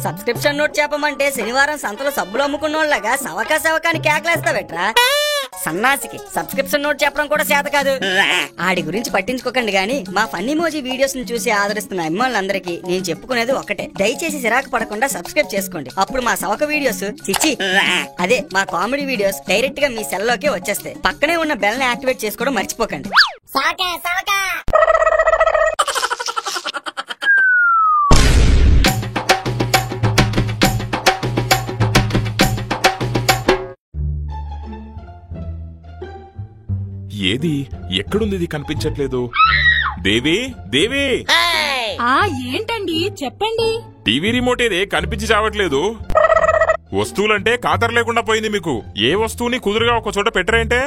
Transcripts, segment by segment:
Subscription note చెప్పమంటే శనివారం సంతలో సబ్బులు అమ్ముకున్నోళ్ళగా సవకాని కేకలేస్తావెట్రా? సన్నాసికి సబ్స్క్రిప్షన్ నోట్ చెప్పడం కూడా చేత కాదు. ఆడి గురించి పట్టించుకోకండి గాని మా ఫన్నీ మోజీ వీడియోస్ ని చూసి ఆదరిస్తున్న అమ్మాయిలందరికీ నేను చెప్పుకునేది ఒకటే, దయచేసి చిరాకు పడకుండా సబ్స్క్రైబ్ చేసుకోండి. అప్పుడు మా సవక వీడియోస్ అదే మా కామెడీ వీడియోస్ డైరెక్ట్ గా మీ సెల్ లోకే వచ్చేస్తాయి. పక్కనే ఉన్న బెల్ ని యాక్టివేట్ చేసుకోవడం మర్చిపోకండి. ఏది ఎక్కడుంది? ఇది కనిపించట్లేదు. దేవి దేవి ఏంటండి చెప్పండి. టీవీ రిమోట్ ఏదే కనిపించి చావట్లేదు. వస్తువులంటే ఖాతరు లేకుండా పోయింది మీకు. ఏ వస్తువుని కుదురుగా ఒక చోట పెట్టరేంటే?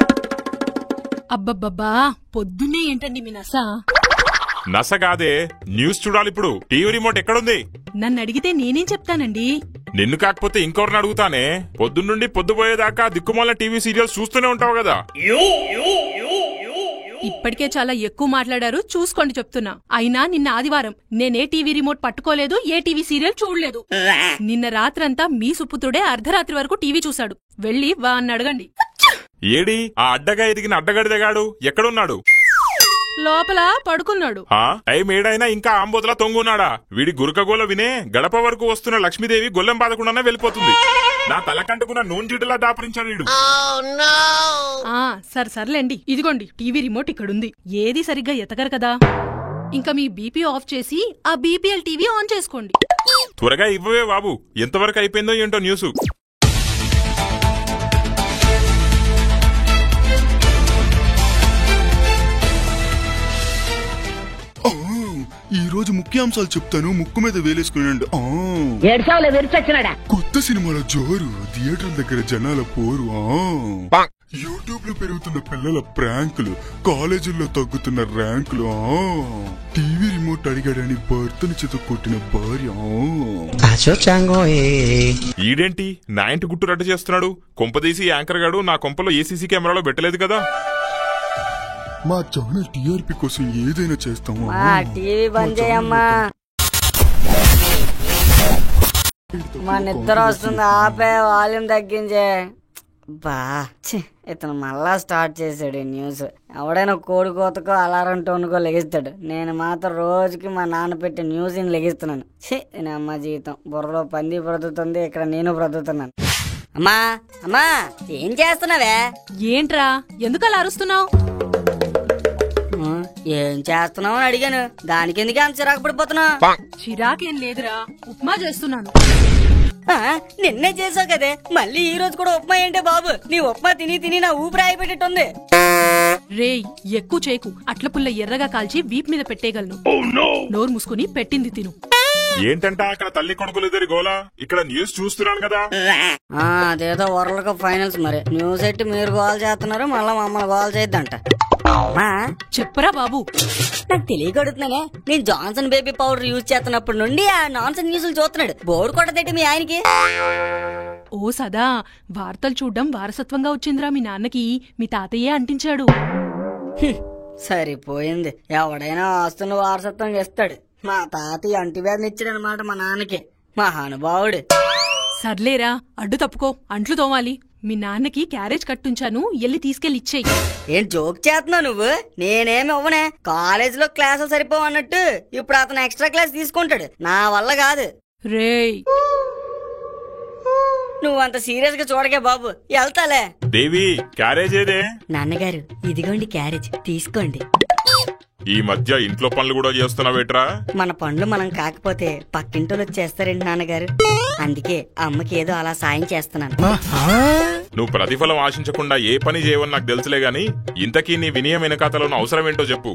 అబ్బబ్బబ్బా పొద్దున్నే ఏంటండి మీ నస? నసగాదే, న్యూస్ చూడాలిప్పుడు. టీవీ రిమోట్ ఎక్కడుంది? నన్ను అడిగితే నేనేం చెప్తానండి? నిన్ను కాకపోతే ఇంకొకరిని అడుగుతానే. పొద్దున్నుండి పొద్దుపోయేదాకా దిక్కుమాల టీవీ సీరియల్స్ చూస్తూనే ఉంటావు కదా. ఇప్పటికే చాలా ఎక్కువ మాట్లాడారు, చూసుకోండి చెప్తున్నా. అయినా నిన్న ఆదివారం నేనే టీవీ రిమోట్ పట్టుకోలేదు, ఏ టీవీ సీరియల్ చూడలేదు. నిన్న రాత్రంతా మీ సుపుత్రుడే అర్ధరాత్రి వరకు టీవీ చూశాడు. వెళ్ళి వాన్ని అడగండి. ఏడి ఆ అడ్డగా ఎదిగిన అడ్డగడిదగాడు ఎక్కడున్నాడు? లోపల పడుకున్నాడు. టైం ఏడైనా ఇంకా ఆంబోతులా తొంగున్నాడా? వీడి గురకగోల వినే గడప వరకు వస్తున్న లక్ష్మీదేవి గొల్లెం బాదకుండానే వెళ్ళిపోతుంది. నా తలకంటుకున్న నూనె జిడ్డులా దాపరించాడు వీడు. సర్లేండి, ఇదిగోండి టీవీ రిమోట్ ఇక్కడుంది. ఏది సరిగ్గా ఎతగరు కదా. ఇంకా మీ బీపీ ఆఫ్ చేసి ఆ బీపీఎల్ టీవీ ఆన్ చేసుకోండి. త్వరగా ఇవ్వవే బాబు. ఎంతవరకు అయిపోయిందో ఏంటో న్యూస్. ఈ రోజు ముఖ్యాంశాలు చెప్తాను, ముక్కు మీద వేలేసుకున్నాడు. కొత్త సినిమాల జోరు, థియేటర్ దగ్గర జనాల పోరు, యూట్యూబ్ లో పెరుగుతున్న పిల్లల ప్రాంకులు, కాలేజీల్లో తగ్గుతున్న ర్యాంకులు, టీవీ రిమోట్ అడిగాడని భర్తని చేత కొట్టిన భార్య. ఈడేంటి నా ఇంటి గుట్టు రట్టు చేస్తున్నాడు? కొంపదీసి యాంకర్ గాడు నా కొంపలో ఏసీసీ కెమెరాలో పెట్టలేదు కదా. మా ఛానల్ టీఆర్పీ కోసం ఏదైనా చేస్తాము. టీవీ బంద్ చేయమ్మా, మా నిద్ర వస్తుంది. ఆపే, వాల్యూమ్ తగ్గించే. బా ఇతను మళ్ళా స్టార్ట్ చేశాడు ఈ న్యూస్. ఎవడైనా కోడి కోతకో అలారం టోన్కో లెగిస్తాడు. నేను మాత్రం రోజుకి మా నాన్న పెట్టి న్యూస్ ని లెగిస్తున్నాను. నేను అమ్మ జీవితం బుర్రలో పంది బ్రతుకుతుంది, ఇక్కడ నేను బ్రతుకుతున్నాను. అమ్మా అమ్మా ఏం చేస్తున్నావే? ఏంట్రా ఎందుకు అలా అరుస్తున్నావు? ఏం చేస్తున్నావు అని అడిగాను. దానికి ఎందుకు అంత చిరాకు పడిపోతున్నావు? చిరాకేం లేదురా, ఉప్మా చేస్తున్నాను. నిన్నే చేసావు కదే, మళ్ళీ ఈ రోజు కూడా ఉప్మా ఏంటే బాబు? నీ ఉప్మా తిని తిని నా ఊపిరి అయిపెట్టిట్టుంది. రేయ్ ఎక్కువ చేకు, అట్ల పుల్ల ఎర్రగా కాల్చి వీప్ మీద పెట్టేయగలను. నోరు మూసుకుని పెట్టింది తిను. ఏంటంట అక్కడ తల్లి కొడుకులు ఇద్దరి గోలా? ఇక్కడ న్యూస్ చూస్తున్నాను కదా. అదేదో వరల్డ్ కప్ ఫైనల్స్, మరి న్యూస్ ఎట్టి మీరు గోల్ చేస్తున్నారు, మళ్ళా మమ్మల్ని గోల్ చేయొద్దంట. చెప్పరా బాబు. నాకు తెలియగడుతున్నానే, నేను జాన్సన్ బేబీ పౌడర్ యూజ్ చేస్తున్నప్పటి నుండి ఆ నాన్సన్ న్యూస్లు చూస్తున్నాడు. బోర్డు కొట్టదేటి మీ ఆయనకి? ఓ సదా, వార్తలు చూడ్డం వారసత్వంగా వచ్చిందిరా మీ నాన్నకి. మీ తాతయ్యే అంటించాడు. సరిపోయింది, ఎవడైనా ఆస్తున్న వారసత్వం చేస్తాడు. మా తాతయ్య అంటివ్యాధిని ఇచ్చాడనమాట మా నాన్నకి. మహానుభావుడు. సర్లేరా, అడ్డు తప్పుకో, అంట్లు తోమాలి. మీ నాన్నకి క్యారేజ్ కట్టుంచాను, ఎల్లి తీసుకెళ్లి ఇచ్చేయి. ఏం జోక్ చేస్తున్నావు నువ్వు? నేనేమి ఇవ్వనే. కాలేజీలో క్లాసులు సరిపోవన్నట్టు ఇప్పుడు అతను ఎక్స్ట్రా క్లాస్ తీసుకుంటాడు. నా వల్ల కాదు. రేయ్ నువ్వంత సీరియస్ గా చూడకే బాబు, వెళ్తాలే. దేవి క్యారేజ్ ఏదే? నాన్నగారు ఇదిగోండి క్యారేజ్, తీసుకోండి. ఈ మధ్య ఇంట్లో పనులు కూడా చేస్తున్నావేట్రా? మన పనులు మనం కాకపోతే పక్కింటోళ్ళు చేస్తారండి నాన్నగారు. అందుకే అమ్మకి ఏదో అలా సాయం చేస్తున్నాను. నువ్వు ప్రతిఫలం ఆశించకుండా ఏ పని చేయవని నాకు తెలుసులే గాని, ఇంతకీ నీ వినయం వెనకాతలో అవసరం ఏంటో చెప్పు.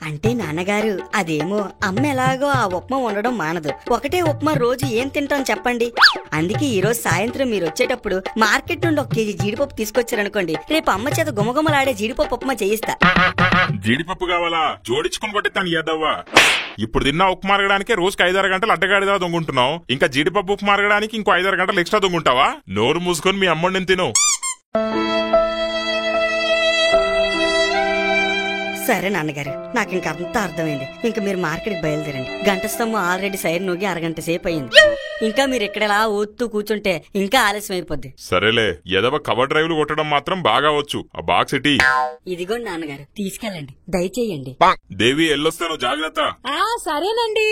అంటే నాన్నగారు, అదేమో అమ్మ ఎలాగో ఆ ఉప్మా ఉండడం మానదు. ఒకటే ఉప్మా రోజు ఏం తింటాం చెప్పండి. అందుకే ఈ రోజు సాయంత్రం మీరు వచ్చేటప్పుడు మార్కెట్ నుండి 1 కేజీ జీడిపప్పు తీసుకొచ్చారనుకోండి, రేపు అమ్మ చేత గుమగుమలాడే జీడిపప్పు ఉప్మా చేయిస్తా. జీడిపప్పు కావాలా? జోడించుకుని కొట్టిస్తాను ఏదవ్వా. ఇప్పుడు తిన్నా ఉప్పు మారగడానికి రోజుకి 5-6 గంటలు అడ్డగాడిదా దొంగుంటున్నావు. ఇంకా జీడిపప్పు ఉప్పు మారగడానికి ఇంకో 5-6 గంటలు ఎక్స్ట్రా దొంగుంటావా? నోరు మూసుకొని మీ అమ్మని తిను. సరే నాన్నగారు, నాకు ఇంక అంతా అర్థమైంది. ఇంక మీరు మార్కెట్కి బయలుదేరండి. గంట స్తంభం ఆల్రెడీ సైడ్ నోగి అరగంట సేపు అయింది. ఇంకా మీరు ఇక్కడలా ఓత్తూ కూర్చుంటే ఇంకా ఆలస్యం అయిపోద్ది. సరేలే, ఎదవ కవర్ డ్రైవ్లు కొట్టడం మాత్రం బాగా వచ్చు. ఆ బాక్స్ ఇటీ. ఇదిగోండి నాన్నగారు, తీసుకెళ్ళండి, దయచేయండి. దేవి ఎల్లొస్తాను, జాగ్రత్త. సరేనండి.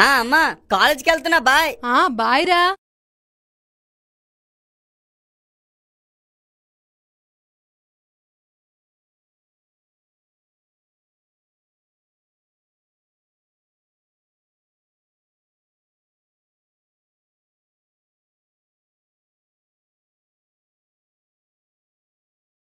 అమ్మా, కాలేజీకి వెళ్తున్నా, బాయ్. బాయ్ రా.